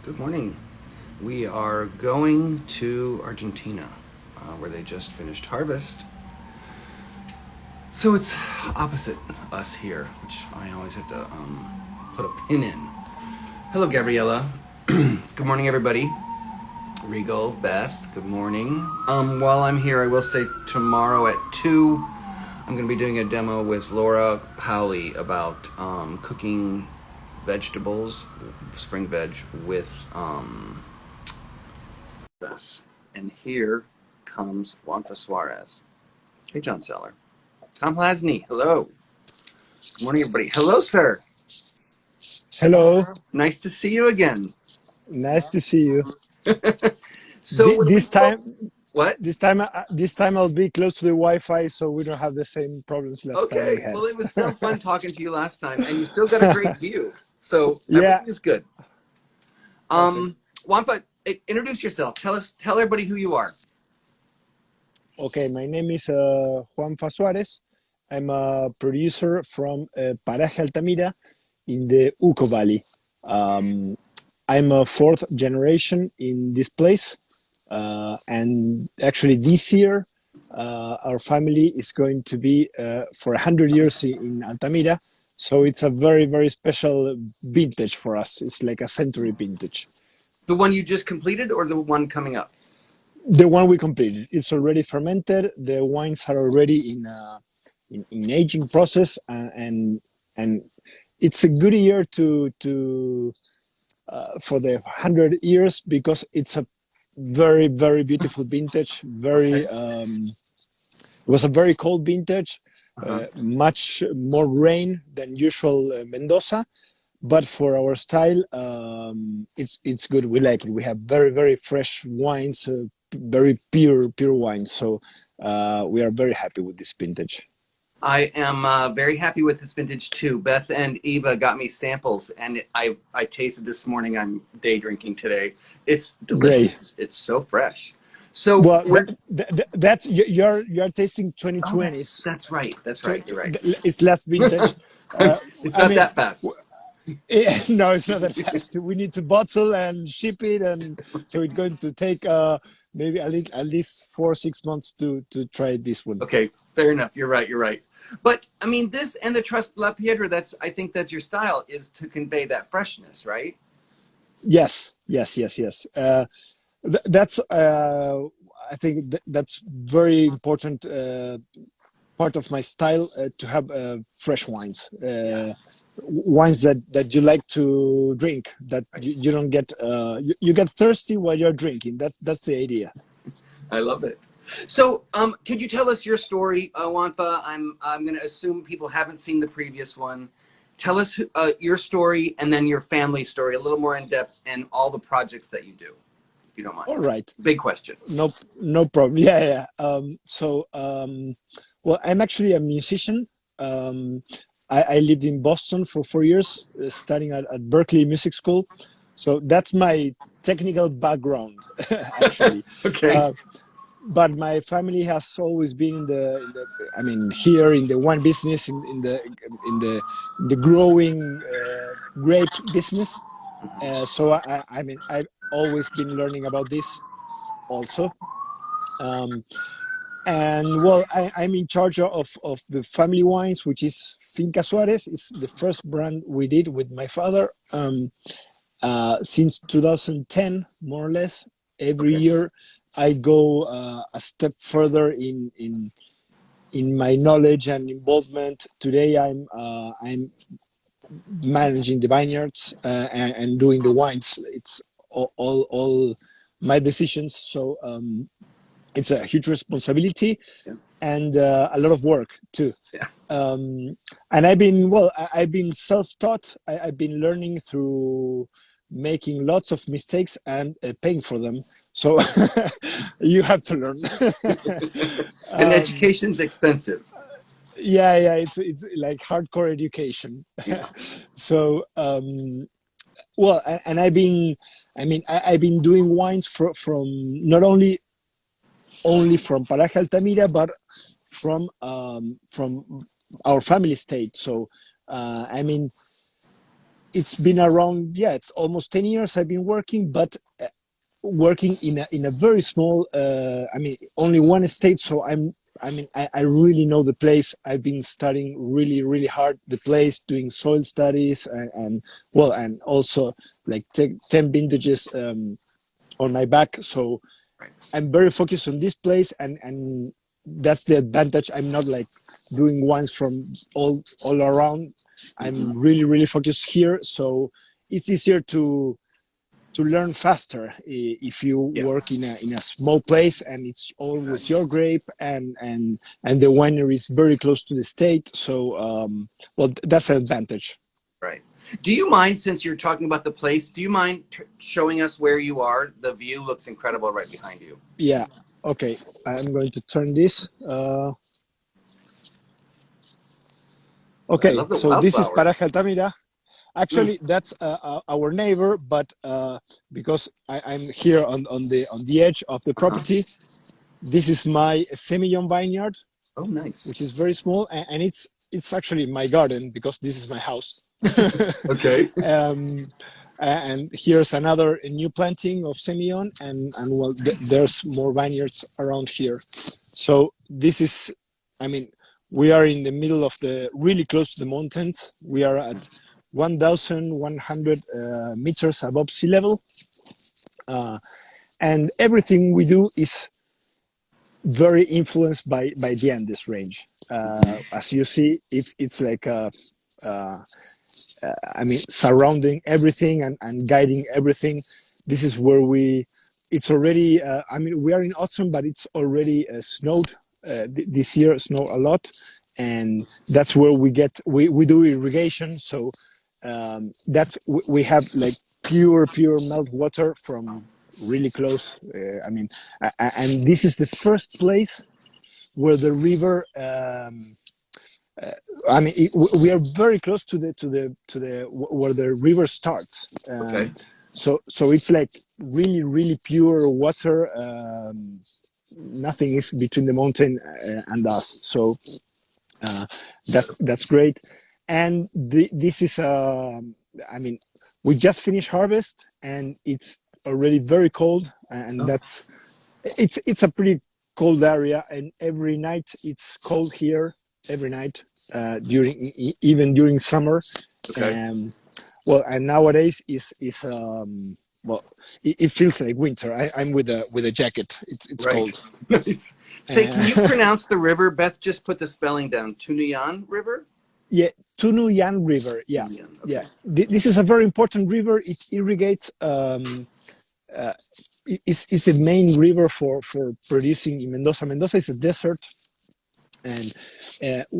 Good morning. We are going to Argentina, where they just finished harvest. So it's opposite us here, which I always have to put a pin in. Hello, Gabriella. Good morning, everybody. Regal, Beth, good morning. While I'm here, I will say tomorrow at 2, I'm going to be doing a demo with Laura Powley about cooking vegetables, spring veg, with us. And here comes Juanfa Suarez. Hey, John Seller. Tom Plasny, hello. Good morning, everybody. Hello, sir. Hello, Nice to see you again. nice to see you. So when we This spoke, time, what? this time I'll be close to the Wi-Fi, so we don't have the same problems last time we Okay, had. well, it was still fun talking to you last time, and you still got a great view. So Yeah, everything is good. perfect. Wampa, introduce yourself. Tell everybody who you are. Okay, my name is Juanfa Suarez. I'm a producer from Paraje Altamira in the Uco Valley. Um, I'm a fourth generation in this place, and actually this year our family is going to be for 100 years in Altamira. So it's a very special vintage for us. It's like a century vintage. The one you just completed, or the one coming up? The one we completed, it's already fermented. The wines are already in aging process, and it's a good year to for the 100 years because it's a very beautiful vintage. Okay. It was a very cold vintage, Uh-huh. much more rain than usual Mendoza. But for our style, it's good. We like it. We have very fresh wines, very pure wines. So we are very happy with this vintage. I am very happy with this vintage too. Beth and Eva got me samples, and I tasted this morning. I'm day drinking today. It's Great. delicious. It's so fresh. So Well, we're that's you're tasting oh, that's 2020s. that's right. That's right. You're right. It's last vintage. Uh, It's I not mean, that fast. no, it's not that fast. We need to bottle and ship it, and so it's going to take maybe at least 4 6 months to try this one. Okay, fair enough. You're right. You're right. But I mean, this and the Traslapiedra. I think that's your style, is to convey that freshness, right? Yes. That's I think that's very important part of my style to have fresh wines. Yeah. Wines that you like to drink, that Right. you don't get you get thirsty while you're drinking. That's the idea. I love it. So, could you tell us your story, Wantha? I'm going to assume people haven't seen the previous one. Tell us your story and then your family story, a little more in depth, and all the projects that you do, if you don't mind. All right. Big question. No problem. Yeah. Well, I'm actually a musician. I lived in Boston for 4 years, studying at Berkeley Music School. So that's my technical background, actually. Okay. Uh, but my family has always been I mean, here in the wine business, in the the growing grape business. So I mean, I've always been learning about this also. Um, and well, I'm in charge of the family wines, which is Finca Suarez. It's the first brand we did with my father since 2010, more or less. Every Okay. year, I go a step further in my knowledge and involvement. Today, I'm managing the vineyards and doing the wines. It's all my decisions. So it's a huge responsibility Yeah. and a lot of work too. Yeah. And I've been self-taught. I've been learning through making lots of mistakes and paying for them. So you have to learn. And um, education's expensive. yeah, it's like hardcore education. Yeah. So well, and I've been doing wines from not only from Paraje Altamira, but from our family state. So I mean, it's been around, yeah, almost 10 years I've been working, but working in a very small, I mean, only one estate. So I really know the place. I've been studying really, really hard the place, doing soil studies and well, and also like 10 vintages on my back. So Right. I'm very focused on this place, and that's the advantage. I'm not like doing wines from all around. Mm-hmm. I'm really, really focused here. So it's easier to learn faster if you Yeah. work in a small place and it's always Exactly. your grape, and the winery is very close to the state. So well, that's an advantage. Right. Do you mind, since you're talking about the place, do you mind showing us where you are? The view looks incredible right behind you. Yeah. Okay. I'm going to turn this. I Okay. love the So this is wildflowers. Paraje Altamira. Mm. Actually, that's our neighbor, but because I'm here on the edge of the Uh-huh. property, this is my Semillon vineyard, Oh, nice. which is very small, and it's actually my garden because this is my house. Okay. um, and here's another new planting of Semillon, and well, Nice. there's more vineyards around here. So this is, I mean, we are in the middle of the really close to the mountains. We are at 1,100 meters above sea level, uh, and everything we do is very influenced by the Andes range. As you see, it's like I mean, surrounding everything and guiding everything. This is where it's already, I mean, we are in autumn, but it's already snowed. This year, snowed a lot. And that's where we do irrigation. So we have like pure melt water from really close. I mean, and this is the first place where the river I mean, we are very close to the where the river starts. Okay. So it's like really pure water. Nothing is between the mountain and us. So that's great. And this is I mean, we just finished harvest and it's already very cold, and Oh, it's a pretty cold area, and every night it's cold here every night even during summer. okay. And well, and nowadays is well, it feels like winter. I'm with a jacket. It's Right. cold. Nice. Say, can you uh, pronounce the river? Beth just put the spelling down. Tunuyan River? yeah, Tunuyan River. Yeah, Tunuyan. yeah. Okay. This is a very important river. It irrigates uh, is the main river for producing in Mendoza. Mendoza is a desert, and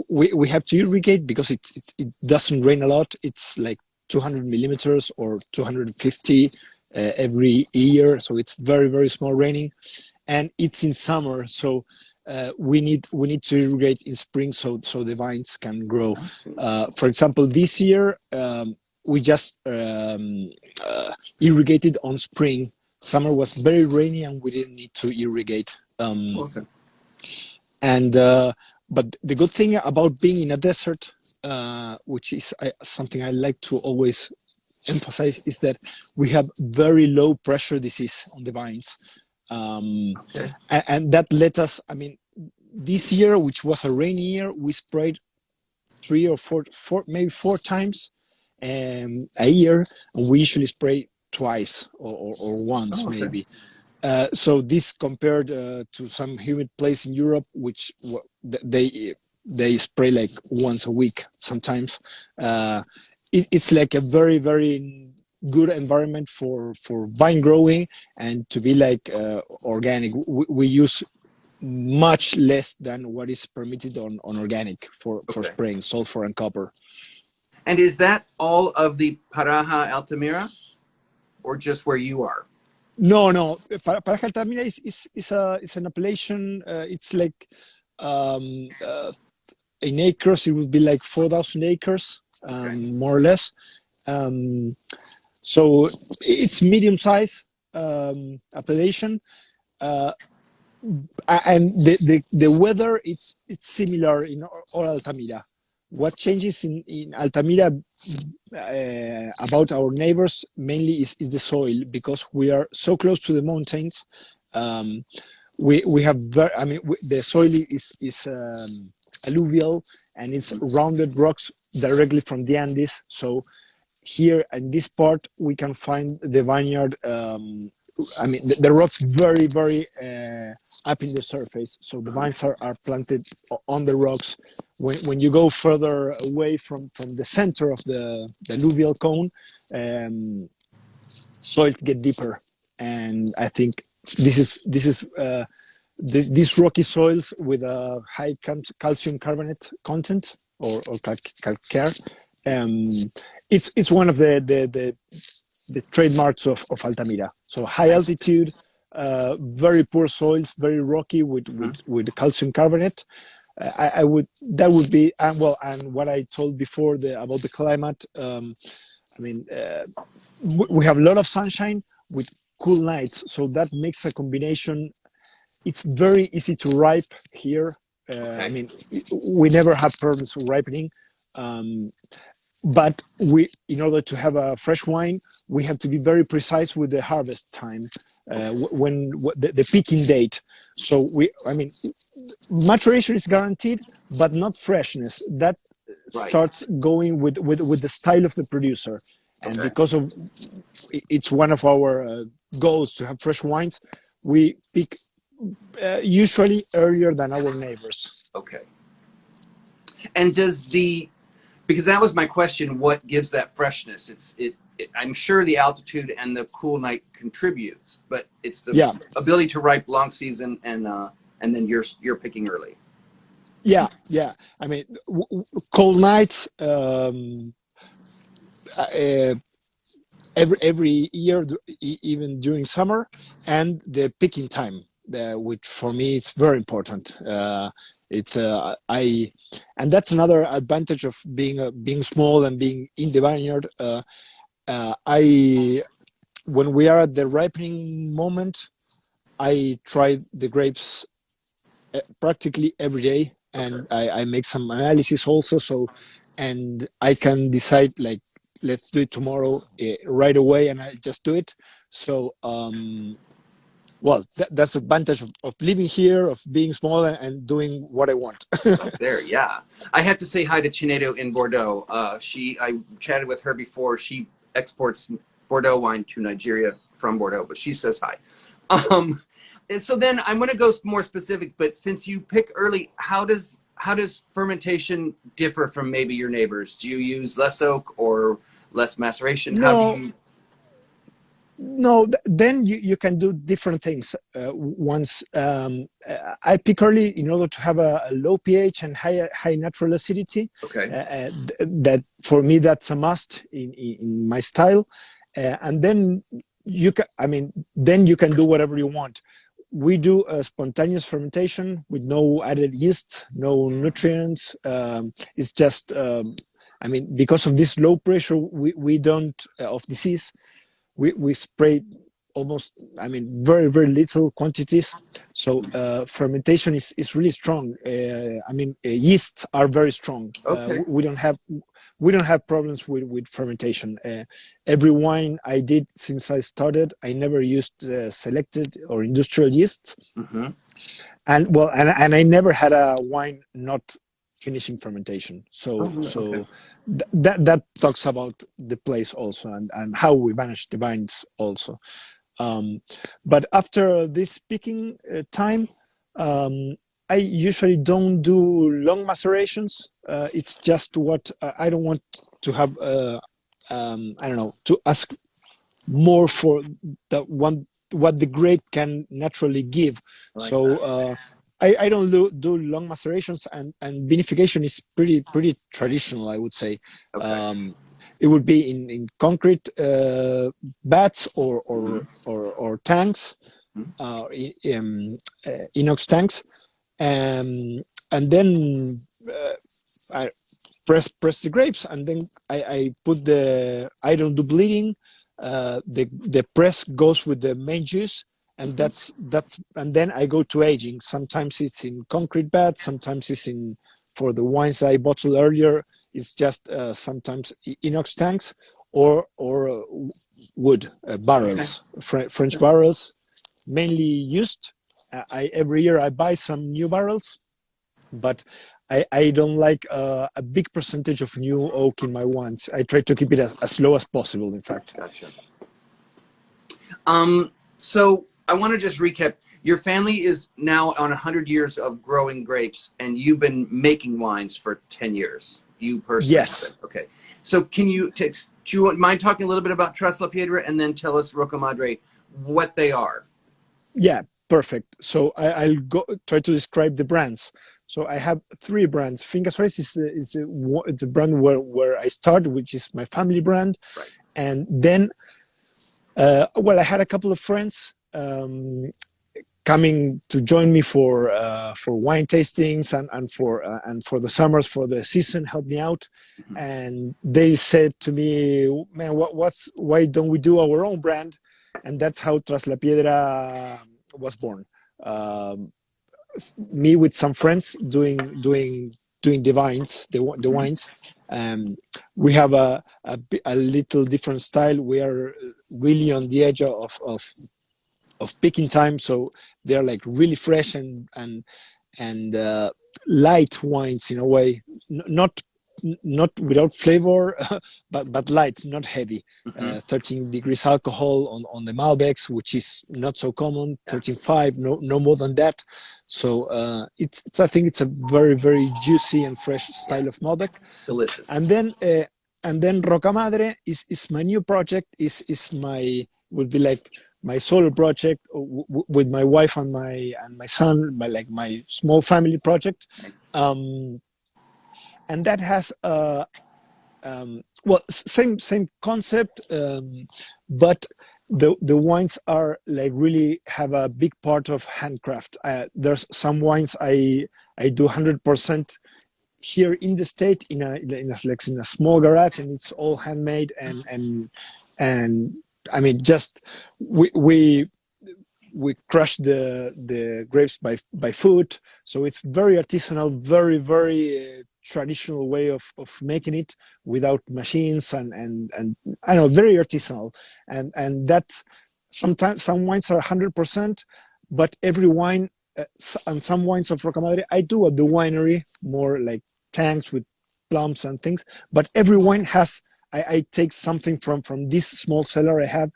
we have to irrigate because it doesn't rain a lot. It's like 200 millimeters or 250 every year, so it's very small raining, and it's in summer, so we need to irrigate in spring so the vines can grow. For example, this year we just irrigated on spring. Summer was very rainy and we didn't need to irrigate. Okay. And but the good thing about being in a desert, which is something I like to always emphasize, is that we have very low pressure disease on the vines, Okay. and that let us. I mean, this year, which was a rainy year, we sprayed three or four maybe four times a year. We usually spray twice or once Oh, okay. maybe. So this compared to some humid place in Europe, which they spray like once a week sometimes. It's like a very good environment for vine growing and to be like organic. We use much less than what is permitted on organic for Okay. spraying sulfur and copper. And is that all of the Paraja Altamira or just where you are? No. Paraje Altamira is an appellation. It's like in acres, it would be like 4,000 acres, Okay. more or less. Um, so it's medium size appellation. Uh, and the weather it's similar in all Altamira. what changes in Altamira about our neighbors mainly is the soil, because we are so close to the mountains. We have the soil is alluvial, and it's rounded rocks directly from the Andes. So here in this part we can find the vineyard. The rocks very up in the surface, so the vines are planted on the rocks. When you go further away from the center of the alluvial cone, soils get deeper, and I think this is these rocky soils with a high calcium carbonate content, or calcare. It's one of the trademarks of Altamira. So high altitude, very poor soils, very rocky with calcium carbonate. I would that would be and what I told before about the climate. We have a lot of sunshine with cool nights, so that makes a combination. It's very easy to ripe here. We never have problems with ripening. But in order to have a fresh wine, we have to be very precise with the harvest time, when the picking date. So maturation is guaranteed, but not freshness. That starts going with the style of the producer, and because of it's one of our goals to have fresh wines, we pick usually earlier than our neighbors. Okay. And because that was my question, what gives that freshness? I'm sure the altitude and the cool night contributes, but it's the ability to ripe long season, and then you're picking early. Yeah. Cold nights, every year, even during summer, and the picking time, which for me it's very important. And that's another advantage of being small and being in the vineyard. When we are at the ripening moment, I try the grapes practically every day, and I make some analysis also. And I can decide, like, let's do it tomorrow, right away, and I just do it. So that's the advantage of living here, of being small and doing what I want. There, yeah. I have to say hi to Chinedo in Bordeaux. I chatted with her before. She exports Bordeaux wine to Nigeria from Bordeaux, but she says hi. So then I'm going to go more specific, but since you pick early, how does fermentation differ from maybe your neighbors? Do you use less oak or less maceration? No, then you can do different things. Once I pick early in order to have a low pH and high natural acidity. That for me, that's a must in my style. And then you can do whatever you want. We do a spontaneous fermentation with no added yeast, no nutrients. It's just because of this low pressure, we don't of disease. We spray almost, very little quantities. So fermentation is really strong. Yeasts are very strong. We don't have problems with fermentation. Every wine I did since I started, I never used selected or industrial yeasts. And I never had a wine not finishing fermentation. So that talks about the place also, and how we manage the vines also. But after this picking time, I usually don't do long macerations. It's just what I don't want to have. To ask more for what the grape can naturally give. I don't do long macerations, and vinification is pretty traditional, I would say. It would be in concrete vats or tanks, inox tanks, and then I press the grapes, and then I don't do bleeding. The press goes with the main juice, and and then I go to aging. Sometimes it's in concrete beds, sometimes it's in for the wines I bottled earlier, it's just sometimes inox tanks or wood barrels, French barrels, mainly used. Every year I buy some new barrels, but I don't like a big percentage of new oak in my wines. I try to keep it as low as possible, in fact. Gotcha. So I want to just recap. Your family is now on 100 years of growing grapes, and you've been making wines for 10 years. You personally. Yes. Okay. So can you, do you mind talking a little bit about Traslapiedra and then tell us Rocamadre, what they are? Yeah, perfect. So I'll try to describe the brands. So I have 3 brands. Juanfa Suarez it's a brand where I started, which is my family brand. Right. And then, I had a couple of friends coming to join me for wine tastings and for the summers, for the season, help me out. Mm-hmm. And they said to me, man, why don't we do our own brand? And that's how Traslapiedra was born. Me with some friends doing the wines, the wines. We have a little different style. We are really on the edge of picking time, so they're like really fresh and light wines in a way, not without flavor, but light, not heavy. 13 degrees alcohol on the Malbecs, which is not so common. 13.5, no more than that. So I think it's a very, very juicy and fresh style of Malbec. Delicious. And then Rocamadre is my new project. Would be like my solo project with my wife and my son, my small family project. Nice. And that has same concept, but the wines are like really have a big part of handcraft. There's some wines I do 100% here in the state in a small garage, and it's all handmade and I mean, just we crush the grapes by foot, so it's very artisanal, very very traditional way of making it without machines and I know, very artisanal, and that sometimes some wines are 100%, but every wine and some wines of Rocamadre I do at the winery, more like tanks with plums and things, but every wine has. I take something from this small cellar I have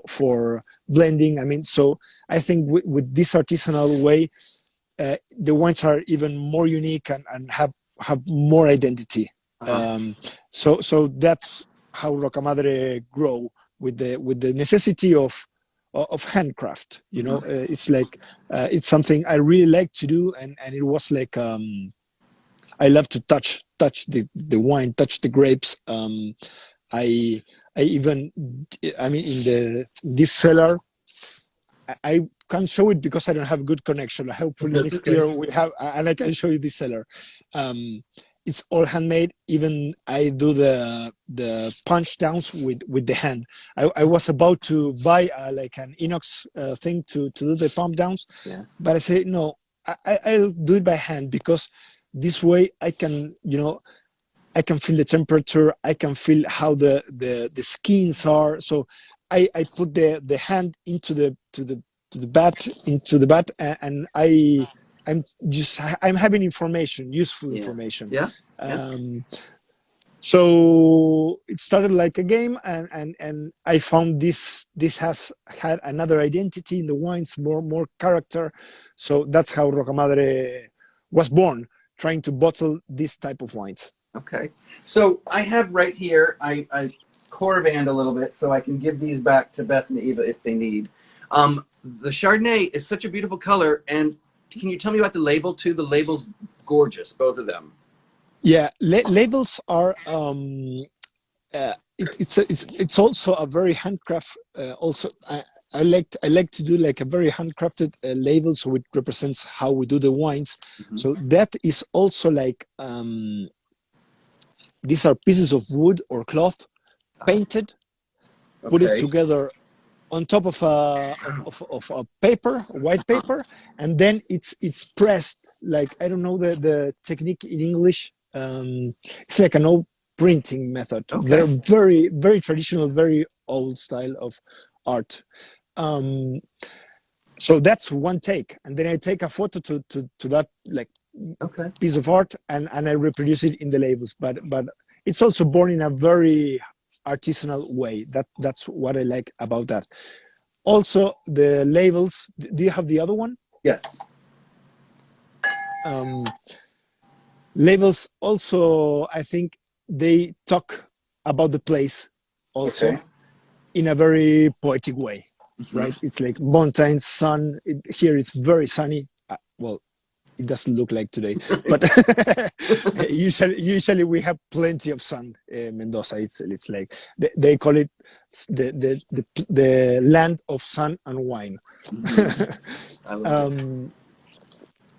for blending. I mean, so I think with this artisanal way, the wines are even more unique and have more identity. So that's how Rocamadre grow with the necessity of handcraft. You know, it's like it's something I really like to do, and it was like I love to touch the wine, touch the grapes. I even, I mean, in this cellar, I can't show it because I don't have a good connection. Hopefully next year we have, and I can show you this cellar. It's all handmade. Even I do the punch downs with the hand. I was about to buy like an inox thing to do the pump downs, but I say no. I'll do it by hand because this way I can, I can feel the temperature. I can feel how the skins are. So I put the hand into the vat, and I'm having information, useful information. Yeah. So it started like a game, and I found this has had another identity in the wines, more character. So that's how Rocamadre was born, trying to bottle this type of wines. Okay. So I have right here, I Corvand a little bit so I can give these back to Beth and Eva if they need. The Chardonnay is such a beautiful color, and can you tell me about the label too? The label's gorgeous, both of them. Yeah, labels are it's also a very handcraft. Also, I like to do like a very handcrafted label, so it represents how we do the wines. So that is also like these are pieces of wood or cloth painted, put it together on top of a paper, white paper, and then it's pressed like, I don't know the technique in English. It's like an old printing method. Okay. Very, very traditional, very old style of art. Um, so that's one take, and then I take a photo to that like Okay. piece of art, and I reproduce it in the labels. But it's also born in a very artisanal way. That's what I like about that. Also, the labels. Do you have the other one? Yes. Labels also, I think they talk about the place also Okay. in a very poetic way, Mm-hmm. right? It's like mountains, sun. Here it's very sunny. Well, it doesn't look like today, but usually we have plenty of sun in Mendoza. It's like they call it the land of sun and wine. Mm-hmm. I love it.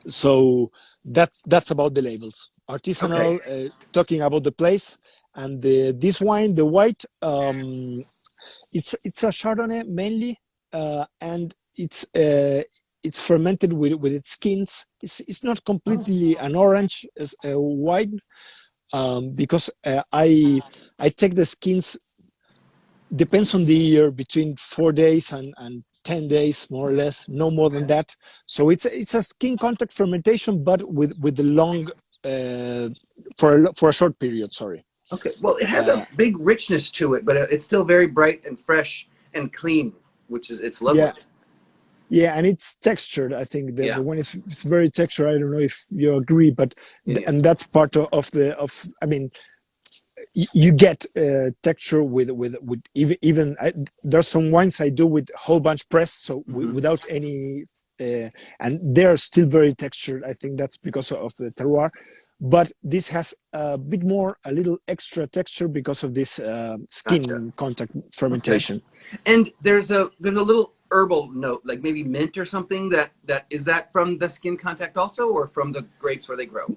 So that's about the labels. Artisanal, Okay. talking about the place, and this wine, the white, it's a Chardonnay mainly, and it's fermented with its skins. It's not completely an orange as a wine, because I take the skins, depends on the year, between 4 days and 10 days, more or less, no more than that. So it's a skin contact fermentation, but with the long, for a short period. Sorry. Okay. Well, it has Uh, a big richness to it, but it's still very bright and fresh and clean, which is it's lovely. yeah, yeah, and it's textured. I think Yeah. the one is very textured. I don't know if you agree, but Yeah. and that's part of I mean, you get texture with even there's some wines I do with whole bunch press, so Mm-hmm. without any, and they're still very textured. I think that's because of the terroir, but this has a bit more, a little extra texture because of this skin Gotcha. contact Okay. fermentation. And there's a little herbal note, like maybe mint or something. That is that from the skin contact also, or from the grapes where they grow?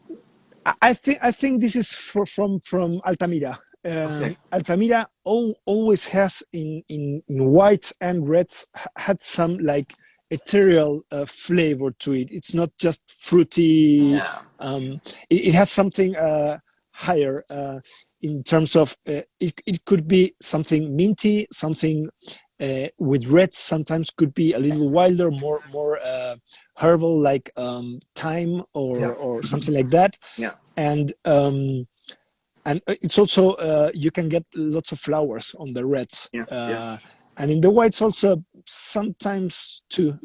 I think this is from Altamira. Okay. Altamira always has in whites and reds had some like ethereal flavor to it. It's not just fruity. Yeah. It has something higher in terms of it could be something minty, something with reds. Sometimes could be a little wilder, more herbal, like thyme Yeah. or something like that. Yeah. And it's also you can get lots of flowers on the reds, Yeah. Yeah. and in the whites also sometimes too.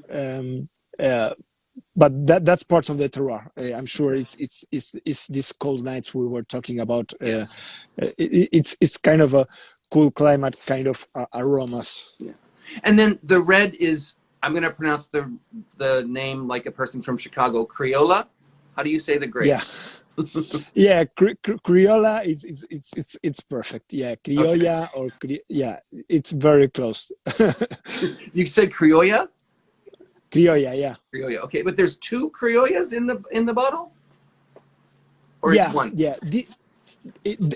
But that's part of the terroir. I'm sure it's these cold nights we were talking about. Yeah. It's kind of a cool climate kind of aromas. Yeah. And then the red is, I'm going to pronounce the name like a person from Chicago, Criolla. How do you say the grape? Yeah. Yeah, Criolla it's perfect. Yeah, Criolla Okay. yeah, it's very close. You said Criolla? Criolla, yeah. Criolla. Okay, but there's two Criollas in the bottle? Or Yeah, it's one? yeah.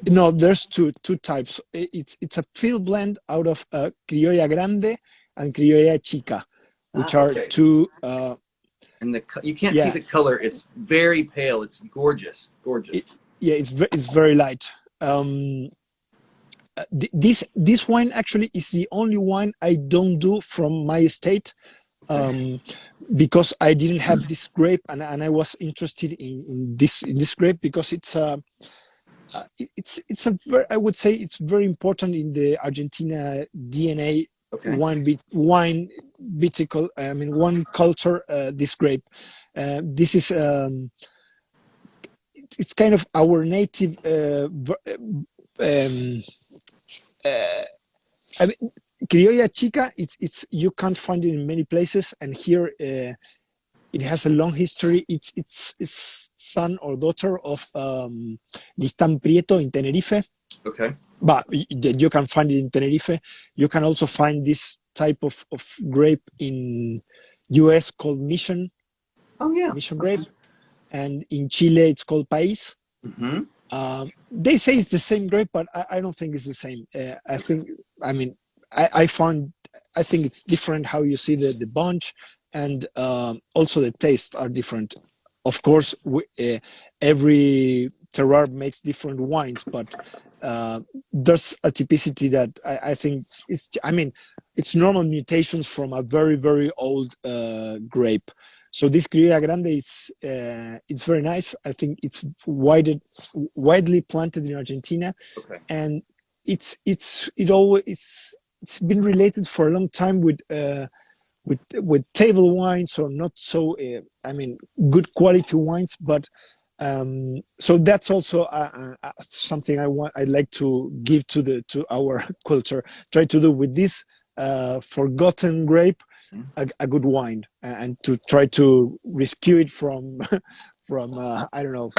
No, there's two types. It's a field blend out of Criolla Grande and Criolla Chica, which are Okay. two. And you can't see the color. It's very pale. It's gorgeous. Gorgeous. It's very light. This wine actually is the only wine I don't do from my estate, because I didn't have this grape, and I was interested in this grape because it's a very, I would say it's very important in the Argentina DNA. Okay. Wine viticulture, I mean wine culture. This grape, this is it's kind of our native. I mean, Criolla Chica. It's you can't find it in many places, and here it has a long history. It's son or daughter of Listán Prieto in Tenerife. Okay. But you can find it in Tenerife. You can also find this type of grape in US called Mission. Oh yeah. Mission grape. And in Chile it's called País. Mm-hmm. They say it's the same grape, but I don't think it's the same. I think, I mean, I think it's different how you see the bunch, and also the tastes are different. of course, every terroir makes different wines, but there's a typicity that I think is, I mean, it's normal mutations from a very, very old grape. So this Criolla Grande is it's very nice. I think it's widely planted in Argentina, Okay. and it's been related for a long time with table wines, or not so I mean, good quality wines, but so that's also something I'd like to give to our culture, try to do with this forgotten grape a good wine, and to try to rescue it from from I don't know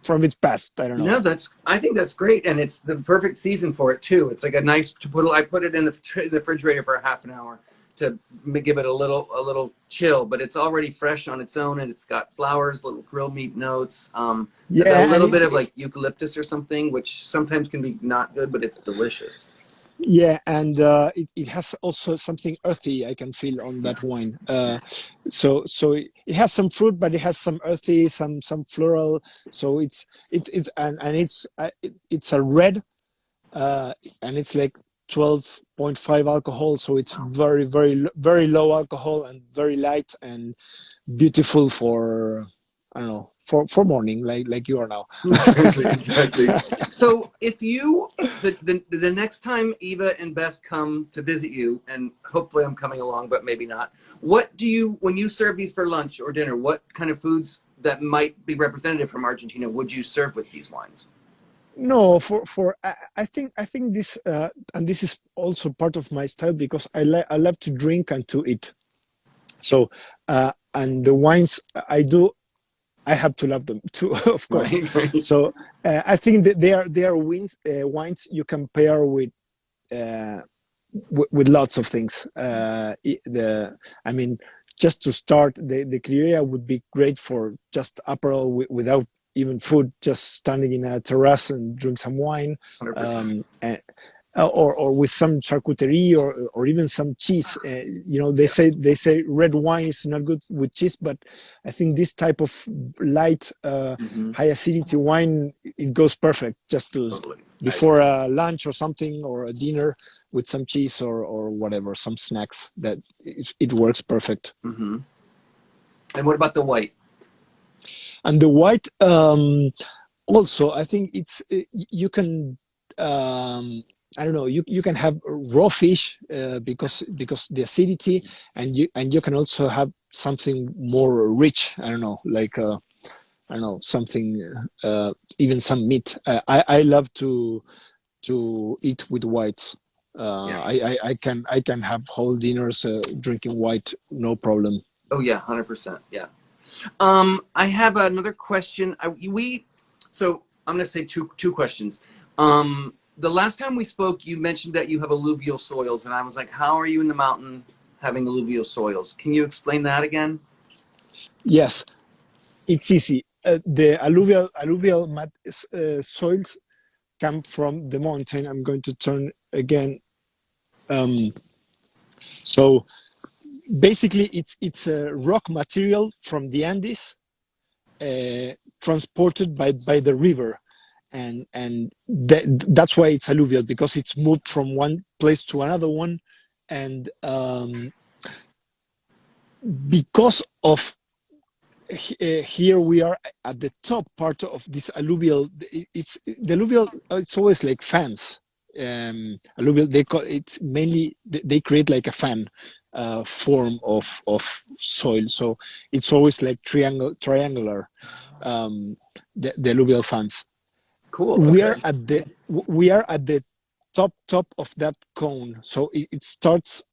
from its past. I don't know. No, I think that's great, and it's the perfect season for it too. It's like a nice to put. I put it in the refrigerator for a half an hour to give it a little chill, but it's already fresh on its own, and it's got flowers, little grilled meat notes, Yeah, a little bit of like eucalyptus or something, which sometimes can be not good, but it's delicious. yeah, and it has also something earthy I can feel on that wine. So it has some fruit, but it has some earthy, some floral. So it's it's a red, and it's like 12.5 alcohol. So it's very, very, very low alcohol and very light and beautiful for, I don't know, for morning, like you are now. Exactly. So if you the next time Eva and Beth come to visit you, and hopefully I'm coming along, but maybe not, what do you, when you serve these for lunch or dinner, what kind of foods that might be representative from Argentina would you serve with these wines? No, I think this and this is also part of my style, because I love to drink and to eat. So and the wines I have to love them too, of course. Right. So I think that they are wines you can pair with lots of things. I mean, just to start, the Criolla would be great for just Aperol without even food, just standing in a terrace and drink some wine, 100%. or with some charcuterie, or even some cheese. You know, they say red wine is not good with cheese, but I think this type of light, high acidity wine, it goes perfect just to before a lunch or something, or a dinner with some cheese or whatever, some snacks. That it works perfect. Mm-hmm. And what about the white? And the white, also, I think it's you can. I don't know. You can have raw fish, because the acidity, and you can also have something more rich. I don't know, like I don't know, something, even some meat. I love to eat with whites. I can have whole dinners drinking white, no problem. Oh yeah, 100%. Yeah. I have another question. So I'm going to say two questions. The last time we spoke, you mentioned that you have alluvial soils, and I was like, how are you in the mountain having alluvial soils? Can you explain that again? Yes, it's easy. The alluvial soils come from the mountain. I'm going to turn again. So basically, it's a rock material from the Andes, transported by the river, and that's why it's alluvial, because it's moved from one place to another one, and because of here we are at the top part of this alluvial. It's the alluvial. It's always like fans. Alluvial. They call it mainly. They create like a fan form of soil. So it's always like triangular. The alluvial fans. Cool. We Okay. are at the top of that cone. So it starts.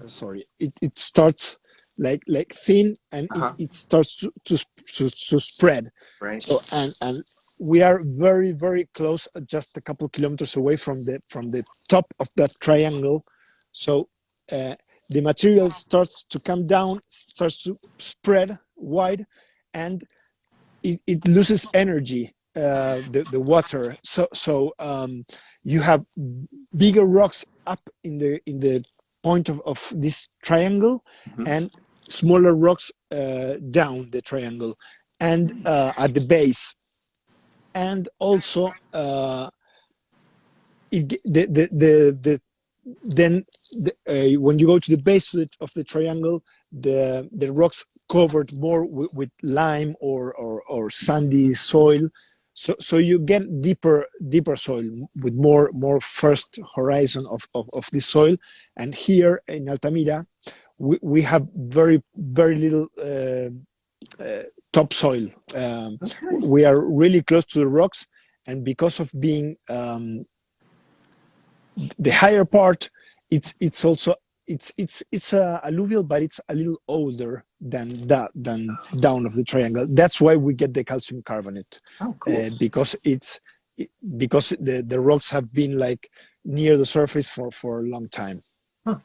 Sorry, it starts like thin, and it starts to spread. Right. So and we are very, very close, just a couple kilometers away from the top of that triangle. So the material starts to come down, starts to spread wide, and it loses energy, the water. So you have bigger rocks up in the point of this triangle, and smaller rocks down the triangle and at the base. And also, when you go to the base of the triangle, the rocks covered more with lime or sandy soil, so you get deeper soil with more first horizon of this soil. And here in Altamira, we have very little topsoil. We are really close to the rocks, and because of being the higher part, it's alluvial, but it's a little older than down of the triangle. That's why we get the calcium carbonate. Oh, cool. Because the rocks have been like near the surface for a long time. Huh.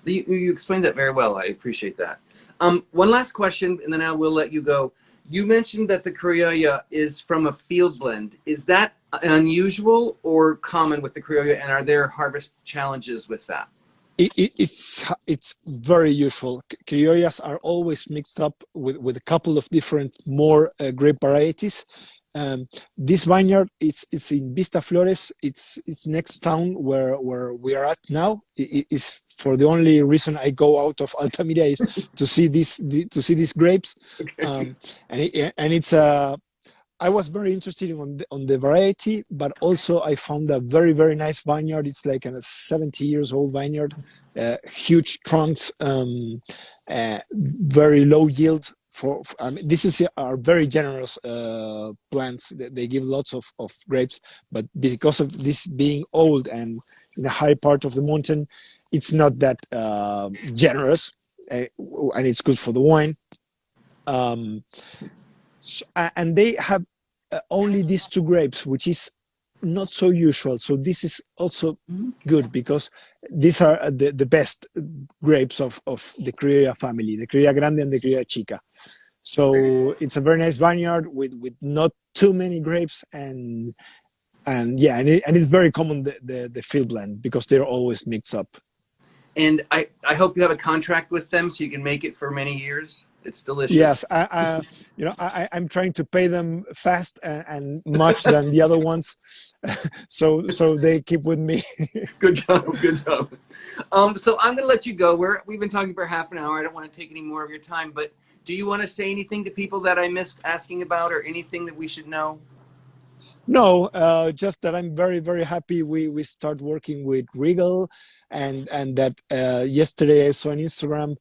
You explained that very well. I appreciate that. One last question, and then I will let you go. You mentioned that the Criolla is from a field blend. Is that unusual or common with the Criolla, and are there harvest challenges with that? It's very usual. Criollas are always mixed up with a couple of different more grape varieties. This vineyard is in Vista Flores. It's next town where we are at now. It is for the only reason I go out of Altamira is to see these grapes. Okay. And it's I was very interested on the variety, but also I found a very nice vineyard. It's like a 70 years old vineyard, huge trunks, very low yield. I mean, this are very generous plants. They give lots of grapes, but because of this being old and in a high part of the mountain, it's not that generous, and it's good for the wine. And they have only these two grapes, which is not so usual. So this is also good because these are the best grapes of the Criolla family, the Criolla Grande and the Criolla Chica. So it's a very nice vineyard with not too many grapes, and it's very common the field blend because they're always mixed up. And I hope you have a contract with them so you can make it for many years. It's delicious. Yes, I'm trying to pay them fast and much than the other ones, so they keep with me. Good job. So I'm going to let you go. We've been talking for half an hour. I don't want to take any more of your time, but do you want to say anything to people that I missed asking about, or anything that we should know? No, just that I'm very happy we start working with Regal, and that yesterday I saw on Instagram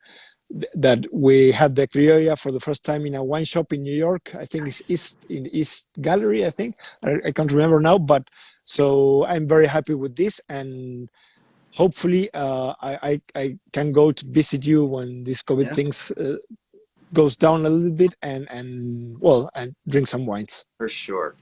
that we had the Criolla for the first time in a wine shop in New York. I think it's East Gallery, I think. I can't remember now, but so I'm very happy with this, and hopefully I can go to visit you when this COVID things goes down a little bit, and drink some wines. For sure.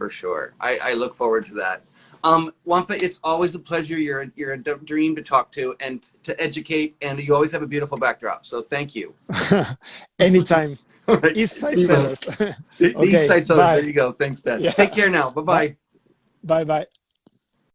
I look forward to that. Juanfa, it's always a pleasure. You're a dream to talk to and to educate, and you always have a beautiful backdrop. So thank you. Anytime. Right. East Side Sellers. East Side Sellers. There you go. Thanks, Ben. Yeah. Take care now. Bye-bye. Bye-bye.